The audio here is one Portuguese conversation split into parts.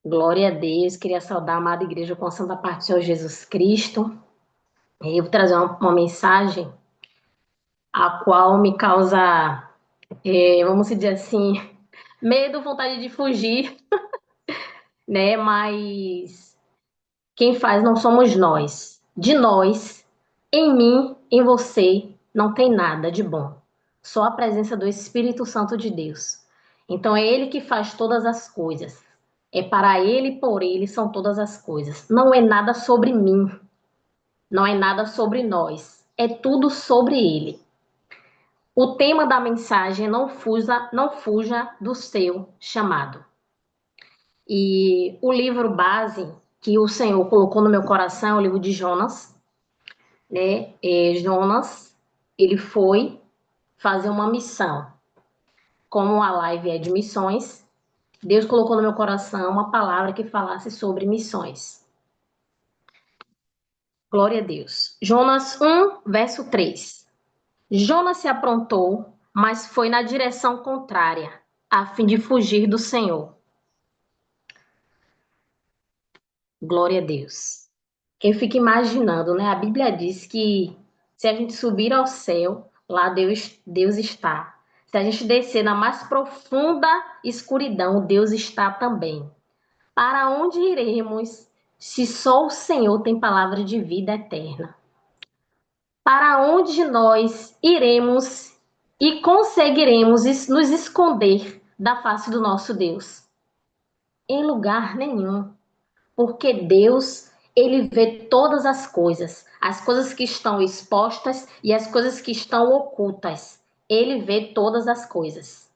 Glória a Deus, queria saudar a amada igreja com a santa parte do Senhor Jesus Cristo. Eu vou trazer uma mensagem a qual me causa, vamos dizer assim, medo, vontade de fugir, né? Mas quem faz não somos nós. De nós, em mim, em você, não tem nada de bom. Só a presença do Espírito Santo de Deus. Então é Ele que faz todas as coisas. É para Ele e por Ele são todas as coisas. Não é nada sobre mim. Não é nada sobre nós, é tudo sobre ele. O tema da mensagem é não fuja do seu chamado. E o livro base que o Senhor colocou no meu coração é o livro de Jonas, né? Jonas, ele foi fazer uma missão. Como a live é de missões, Deus colocou no meu coração uma palavra que falasse sobre missões. Glória a Deus. Jonas 1, verso 3. Jonas se aprontou, mas foi na direção contrária, a fim de fugir do Senhor. Glória a Deus. Eu fico imaginando, né? A Bíblia diz que se a gente subir ao céu, lá Deus está. Se a gente descer na mais profunda escuridão, Deus está também. Para onde iremos, se só o Senhor tem palavra de vida eterna? Para onde nós iremos e conseguiremos nos esconder da face do nosso Deus? Em lugar nenhum, porque Deus, ele vê todas as coisas que estão expostas e as coisas que estão ocultas. Ele vê todas as coisas.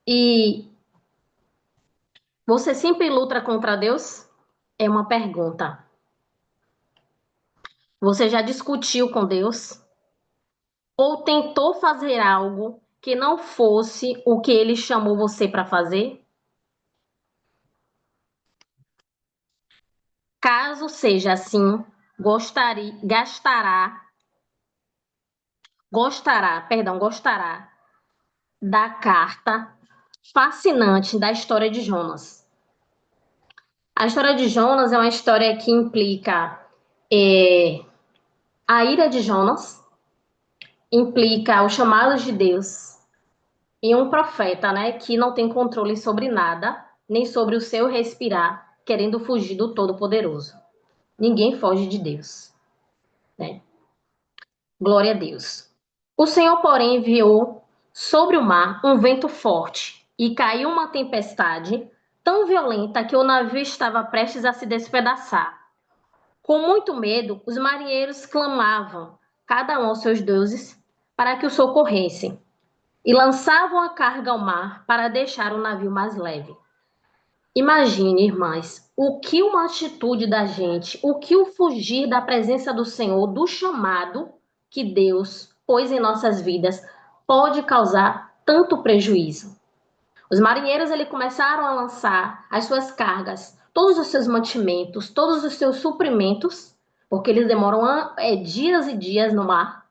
E você sempre luta contra Deus? É uma pergunta. Você já discutiu com Deus? Ou tentou fazer algo que não fosse o que ele chamou você para fazer? Caso seja assim, gostará da carta fascinante da história de Jonas. A história de Jonas é uma história que implica é, a ira de Jonas, implica os chamados de Deus e um profeta, né, que não tem controle sobre nada, nem sobre o seu respirar, querendo fugir do Todo-Poderoso. Ninguém foge de Deus, né? Glória a Deus. O Senhor, porém, enviou sobre o mar um vento forte e caiu uma tempestade tão violenta que o navio estava prestes a se despedaçar. Com muito medo, os marinheiros clamavam, cada um aos seus deuses, para que o socorressem, e lançavam a carga ao mar para deixar o navio mais leve. Imagine, irmãs, o que uma atitude da gente, o que o fugir da presença do Senhor, do chamado que Deus pôs em nossas vidas, pode causar tanto prejuízo. Os marinheiros começaram a lançar as suas cargas, todos os seus mantimentos, todos os seus suprimentos, porque eles demoram dias e dias no mar,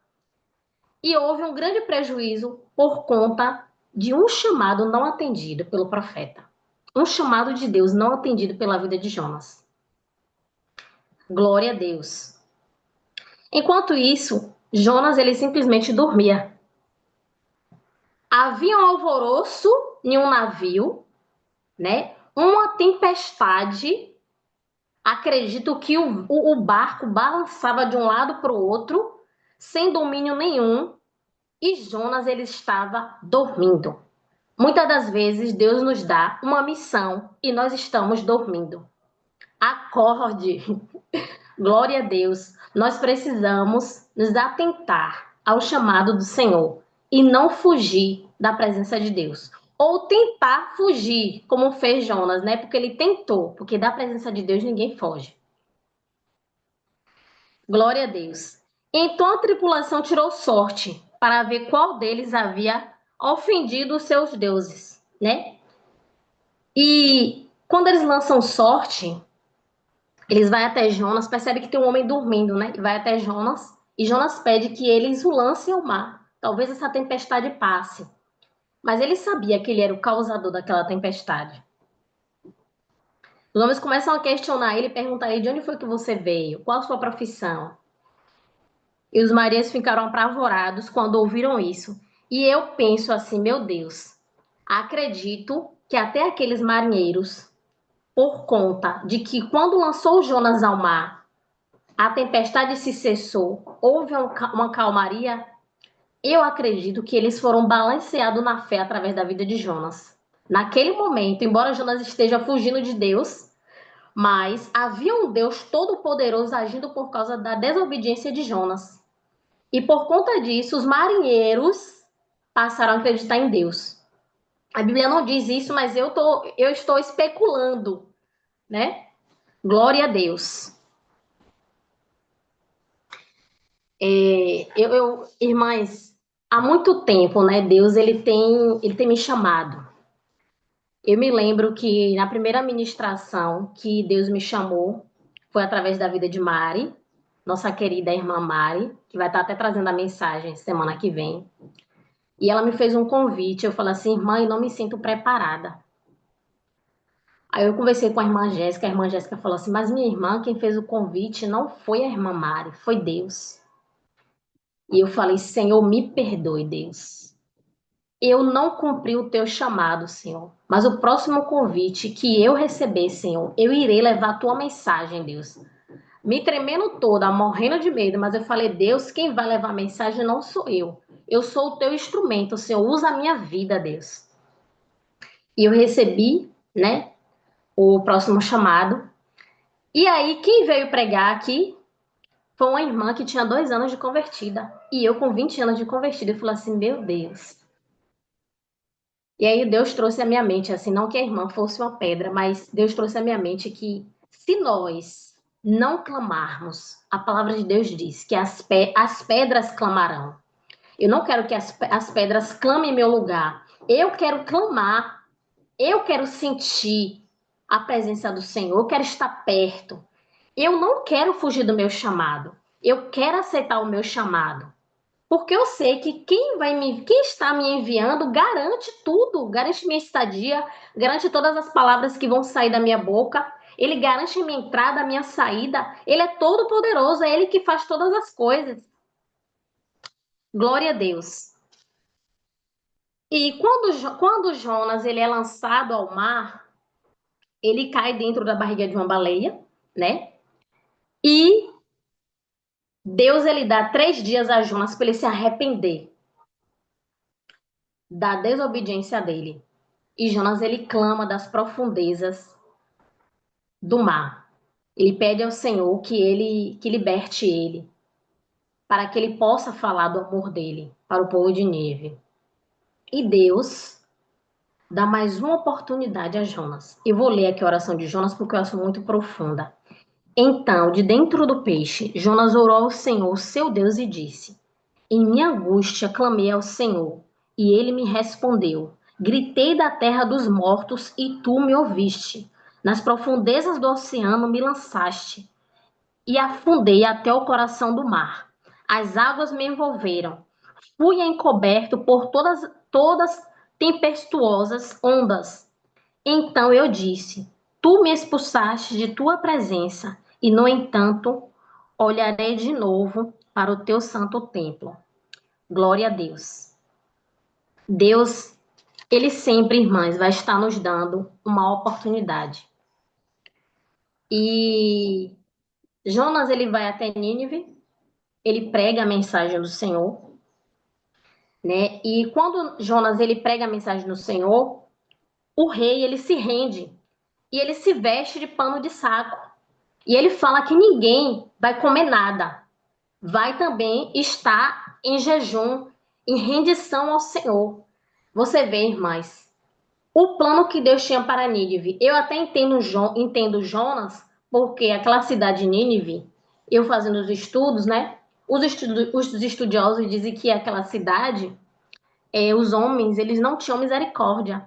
e houve um grande prejuízo por conta de um chamado não atendido pelo profeta. Um chamado de Deus não atendido pela vida de Jonas. Glória a Deus. Enquanto isso, Jonas simplesmente dormia. Havia um alvoroço em um navio, né? Uma tempestade. Acredito que o barco balançava de um lado para o outro, sem domínio nenhum, e Jonas estava dormindo. Muitas das vezes Deus nos dá uma missão e nós estamos dormindo. Acorde. Glória a Deus. Nós precisamos nos atentar ao chamado do Senhor e não fugir da presença de Deus. Ou tentar fugir, como fez Jonas, né? Porque ele tentou, porque da presença de Deus ninguém foge. Glória a Deus. Então a tripulação tirou sorte para ver qual deles havia ofendido os seus deuses, né? E quando eles lançam sorte, eles vão até Jonas, percebe que tem um homem dormindo, né? E vai até Jonas, e Jonas pede que eles o lancem ao mar. Talvez essa tempestade passe. Mas ele sabia que ele era o causador daquela tempestade. Os homens começam a questionar ele, perguntar a ele de onde foi que você veio, qual a sua profissão. E os marinheiros ficaram apavorados quando ouviram isso. E eu penso assim, meu Deus, acredito que até aqueles marinheiros, por conta de que quando lançou Jonas ao mar, a tempestade se cessou, houve uma calmaria, eu acredito que eles foram balanceados na fé através da vida de Jonas. Naquele momento, embora Jonas esteja fugindo de Deus, mas havia um Deus todo-poderoso agindo por causa da desobediência de Jonas. E por conta disso, os marinheiros passaram a acreditar em Deus. A Bíblia não diz isso, mas eu estou especulando, né? Glória a Deus. Irmãs, há muito tempo, né? Deus ele tem me chamado. Eu me lembro que na primeira ministração que Deus me chamou foi através da vida de Mari, nossa querida irmã Mari, que vai estar até trazendo a mensagem semana que vem. E ela me fez um convite. Eu falei assim, irmã, eu não me sinto preparada. Aí eu conversei com a irmã Jéssica falou assim, mas minha irmã, quem fez o convite não foi a irmã Mari, foi Deus. E eu falei, Senhor, me perdoe, Deus. Eu não cumpri o teu chamado, Senhor. Mas o próximo convite que eu receber, Senhor, eu irei levar a tua mensagem, Deus. Me tremendo toda, morrendo de medo, mas eu falei, Deus, quem vai levar a mensagem não sou eu. Eu sou o teu instrumento, Senhor, usa a minha vida, Deus. E eu recebi, né, o próximo chamado. E aí, quem veio pregar aqui foi uma irmã que tinha 2 anos de convertida. E eu com 20 anos de convertida. Eu falei assim, meu Deus. E aí Deus trouxe à minha mente, assim, não que a irmã fosse uma pedra, mas Deus trouxe à minha mente que se nós não clamarmos, a palavra de Deus diz que as pedras clamarão. Eu não quero que as pedras clamem em meu lugar. Eu quero clamar. Eu quero sentir a presença do Senhor. Eu quero estar perto. Eu não quero fugir do meu chamado. Eu quero aceitar o meu chamado. Porque eu sei que quem está me enviando garante tudo, garante minha estadia, garante todas as palavras que vão sair da minha boca. Ele garante a minha entrada, a minha saída. Ele é todo poderoso, é ele que faz todas as coisas. Glória a Deus. E quando Jonas ele é lançado ao mar, ele cai dentro da barriga de uma baleia, né? E Deus ele dá 3 dias a Jonas para ele se arrepender da desobediência dele. E Jonas ele clama das profundezas do mar. Ele pede ao Senhor que liberte ele, para que ele possa falar do amor dele para o povo de Nínive. E Deus dá mais uma oportunidade a Jonas. Eu vou ler aqui a oração de Jonas porque eu acho muito profunda. Então, de dentro do peixe, Jonas orou ao Senhor, seu Deus, e disse: Em minha angústia clamei ao Senhor, e ele me respondeu. Gritei da terra dos mortos, e tu me ouviste. Nas profundezas do oceano me lançaste, e afundei até o coração do mar. As águas me envolveram. Fui encoberto por todas tempestuosas ondas. Então eu disse: Tu me expulsaste de tua presença, e no entanto olharei de novo para o teu santo templo. Glória a Deus. Deus, ele sempre, irmãs, vai estar nos dando uma oportunidade. E Jonas, ele vai até Nínive, ele prega a mensagem do Senhor, né? E quando Jonas, ele prega a mensagem do Senhor, o rei, ele se rende e ele se veste de pano de saco. E ele fala que ninguém vai comer nada. Vai também estar em jejum, em rendição ao Senhor. Você vê, irmãs, o plano que Deus tinha para Nínive. Eu até entendo Jonas, porque aquela cidade de Nínive, eu fazendo os estudos, né? Os estudiosos dizem que aquela cidade, os homens, eles não tinham misericórdia.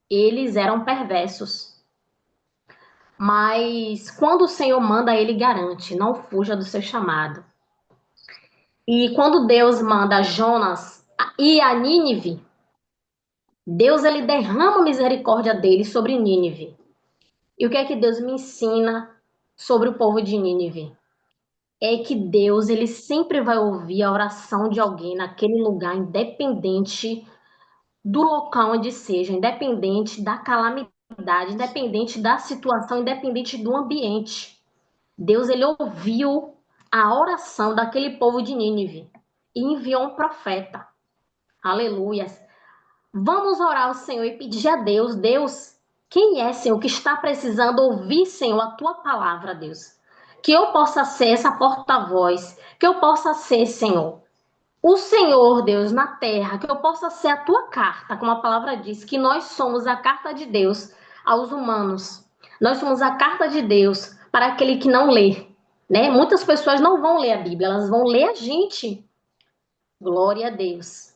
Eles eram perversos. Mas quando o Senhor manda, ele garante, não fuja do seu chamado. E quando Deus manda Jonas ir a Nínive, Deus ele derrama a misericórdia dele sobre Nínive. E o que é que Deus me ensina sobre o povo de Nínive? É que Deus, ele sempre vai ouvir a oração de alguém naquele lugar, independente do local onde seja, independente da calamidade, independente da situação, independente do ambiente. Deus, ele ouviu a oração daquele povo de Nínive e enviou um profeta. Aleluias. Vamos orar ao Senhor e pedir a Deus, Deus, quem é, Senhor, que está precisando ouvir, Senhor, a tua palavra, Deus? Que eu possa ser essa porta-voz, que eu possa ser, Senhor, o Senhor, Deus, na terra, que eu possa ser a tua carta, como a palavra diz, que nós somos a carta de Deus aos humanos. Nós somos a carta de Deus para aquele que não lê, né? Muitas pessoas não vão ler a Bíblia, elas vão ler a gente. Glória a Deus.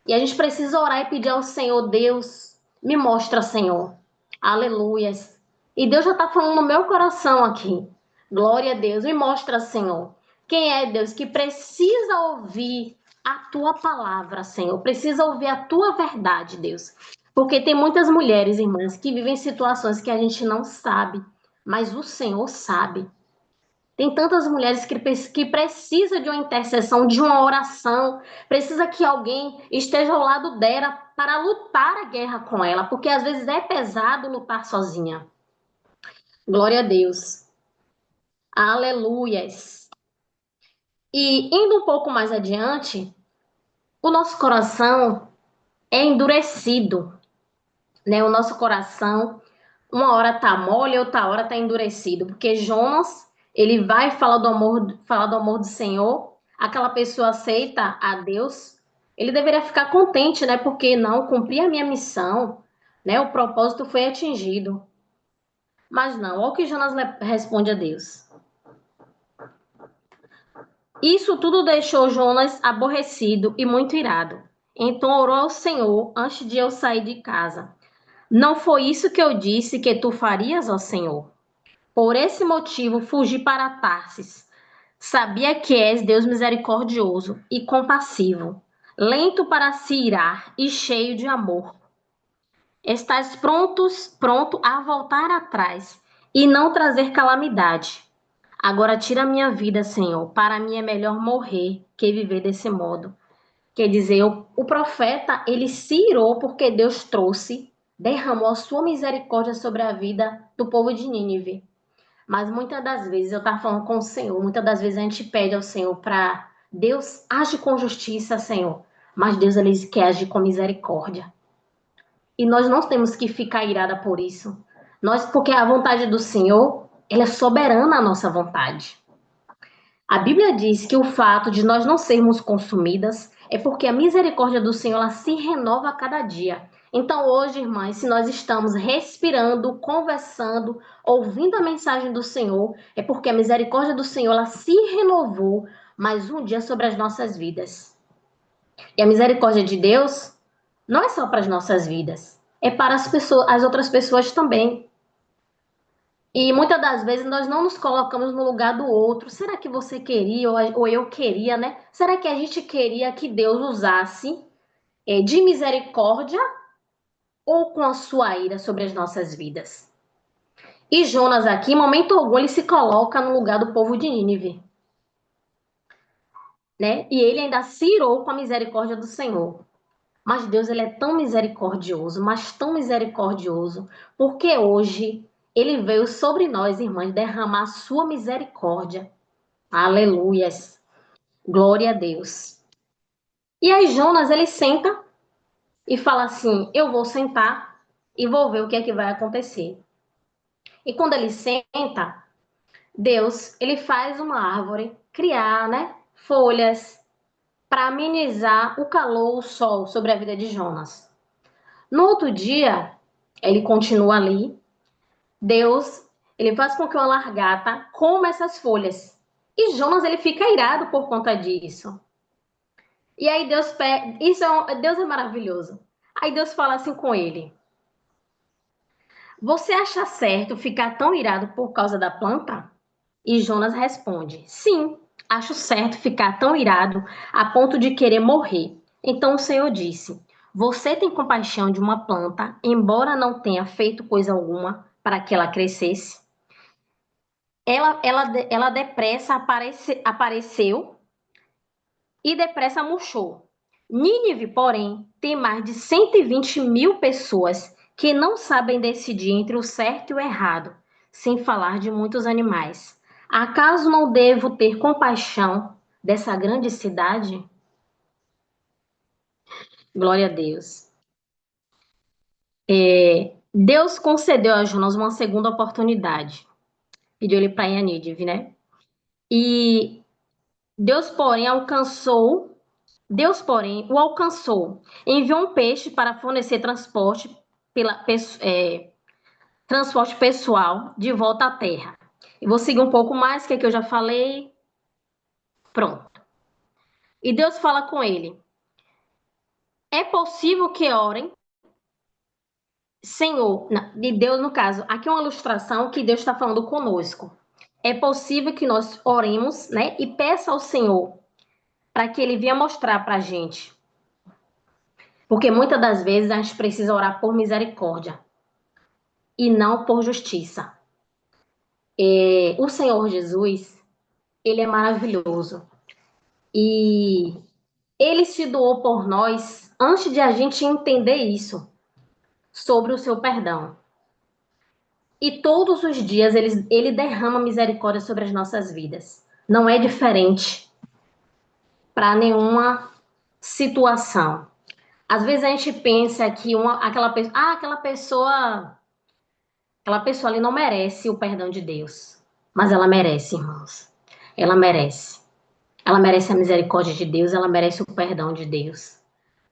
E a gente precisa orar e pedir ao Senhor, Deus, me mostra, Senhor. Aleluias. E Deus já está falando no meu coração aqui. Glória a Deus, me mostra, Senhor. Quem é, Deus, que precisa ouvir a tua palavra, Senhor? Precisa ouvir a tua verdade, Deus. Porque tem muitas mulheres, irmãs, que vivem situações que a gente não sabe, mas o Senhor sabe. Tem tantas mulheres que precisam de uma intercessão, de uma oração, precisa que alguém esteja ao lado dela para lutar a guerra com ela, porque às vezes é pesado lutar sozinha. Glória a Deus. Aleluias. E indo um pouco mais adiante, o nosso coração é endurecido, né? O nosso coração, uma hora tá mole, outra hora tá endurecido, porque Jonas, ele vai falar do amor do Senhor, aquela pessoa aceita a Deus, ele deveria ficar contente, né? Porque não cumpri a minha missão, né? O propósito foi atingido. Mas não, olha o que Jonas responde a Deus. Isso tudo deixou Jonas aborrecido e muito irado. Então orou ao Senhor antes de eu sair de casa. Não foi isso que eu disse que tu farias, ó Senhor? Por esse motivo fugi para Tarsis. Sabia que és Deus misericordioso e compassivo, lento para se irar e cheio de amor. Estás pronto a voltar atrás e não trazer calamidade. Agora tira minha vida, Senhor. Para mim é melhor morrer que viver desse modo. Quer dizer, o profeta, ele se irou porque Deus trouxe, derramou a sua misericórdia sobre a vida do povo de Nínive. Mas muitas das vezes, eu estava falando com o Senhor, muitas das vezes a gente pede ao Senhor para Deus age com justiça, Senhor. Mas Deus, ele quer agir com misericórdia. E nós não temos que ficar irada por isso. Porque a vontade do Senhor, ela é soberana à nossa vontade. A Bíblia diz que o fato de nós não sermos consumidas é porque a misericórdia do Senhor ela se renova a cada dia. Então, hoje, irmãs, se nós estamos respirando, conversando, ouvindo a mensagem do Senhor, é porque a misericórdia do Senhor ela se renovou mais um dia sobre as nossas vidas. E a misericórdia de Deus não é só para as nossas vidas, é para as outras pessoas também. E muitas das vezes nós não nos colocamos no lugar do outro. Será que você queria ou eu queria, né? Será que a gente queria que Deus usasse de misericórdia ou com a sua ira sobre as nossas vidas? E Jonas aqui, em momento algum, ele se coloca no lugar do povo de Nínive, né? E ele ainda se irou com a misericórdia do Senhor. Mas Deus, ele é tão misericordioso, mas tão misericordioso, porque hoje ele veio sobre nós, irmãs, derramar a sua misericórdia. Aleluias. Glória a Deus. E aí Jonas, ele senta e fala assim, eu vou sentar e vou ver o que é que vai acontecer. E quando ele senta, Deus, ele faz uma árvore criar, né, folhas para amenizar o calor, o sol sobre a vida de Jonas. No outro dia, ele continua ali. Deus, ele faz com que uma largata coma essas folhas. E Jonas, ele fica irado por conta disso. E aí Deus pede, Deus é maravilhoso. Aí Deus fala assim com ele: Você acha certo ficar tão irado por causa da planta? E Jonas responde: Sim, acho certo ficar tão irado a ponto de querer morrer. Então o Senhor disse: Você tem compaixão de uma planta, embora não tenha feito coisa alguma? para que ela crescesse. Ela depressa apareceu e depressa murchou. Nínive, porém, tem mais de 120 mil pessoas que não sabem decidir entre o certo e o errado, sem falar de muitos animais. Acaso não devo ter compaixão dessa grande cidade? Glória a Deus. Deus concedeu a Jonas uma segunda oportunidade. Pediu ele para ir a Nínive, né? E Deus, porém, o alcançou. Enviou um peixe para fornecer transporte pessoal de volta à terra. E vou seguir um pouco mais, que é que eu já falei. Pronto. E Deus fala com ele: é possível que orem, Senhor, de Deus, no caso, aqui é uma ilustração que Deus está falando conosco. É possível que nós oremos, né, e peça ao Senhor para que Ele venha mostrar para a gente. Porque muitas das vezes a gente precisa orar por misericórdia e não por justiça. O Senhor Jesus, Ele é maravilhoso. E Ele se doou por nós antes de a gente entender isso, sobre o seu perdão. E todos os dias ele derrama misericórdia sobre as nossas vidas. Não é diferente para nenhuma situação. Às vezes a gente pensa que aquela pessoa ali não merece o perdão de Deus. Mas ela merece, irmãos. Ela merece. Ela merece a misericórdia de Deus, ela merece o perdão de Deus.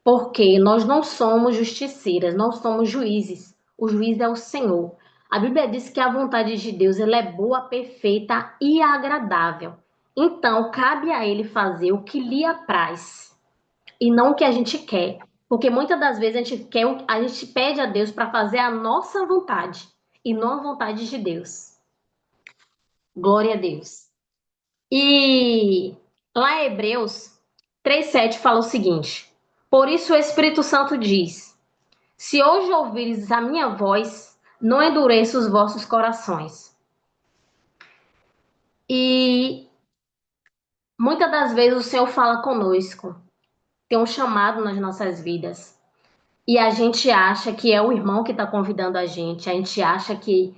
Porque nós não somos justiceiras, não somos juízes. O juiz é o Senhor. A Bíblia diz que a vontade de Deus ela é boa, perfeita e agradável. Então, cabe a Ele fazer o que lhe apraz e não o que a gente quer. Porque muitas das vezes a gente pede a Deus para fazer a nossa vontade e não a vontade de Deus. Glória a Deus. E lá em Hebreus 3:7 fala o seguinte: por isso o Espírito Santo diz: se hoje ouvires a minha voz, não endureça os vossos corações. E muitas das vezes o Senhor fala conosco, tem um chamado nas nossas vidas. E a gente acha que é o irmão que está convidando a gente acha que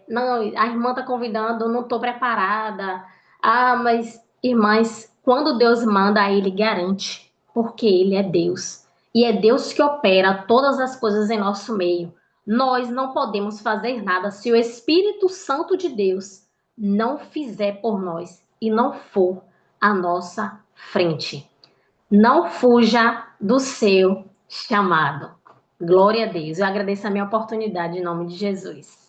não, a irmã está convidando, eu não estou preparada. Ah, mas irmãs, quando Deus manda, Ele garante, porque Ele é Deus. E é Deus que opera todas as coisas em nosso meio. Nós não podemos fazer nada se o Espírito Santo de Deus não fizer por nós e não for à nossa frente. Não fuja do seu chamado. Glória a Deus. Eu agradeço a minha oportunidade em nome de Jesus.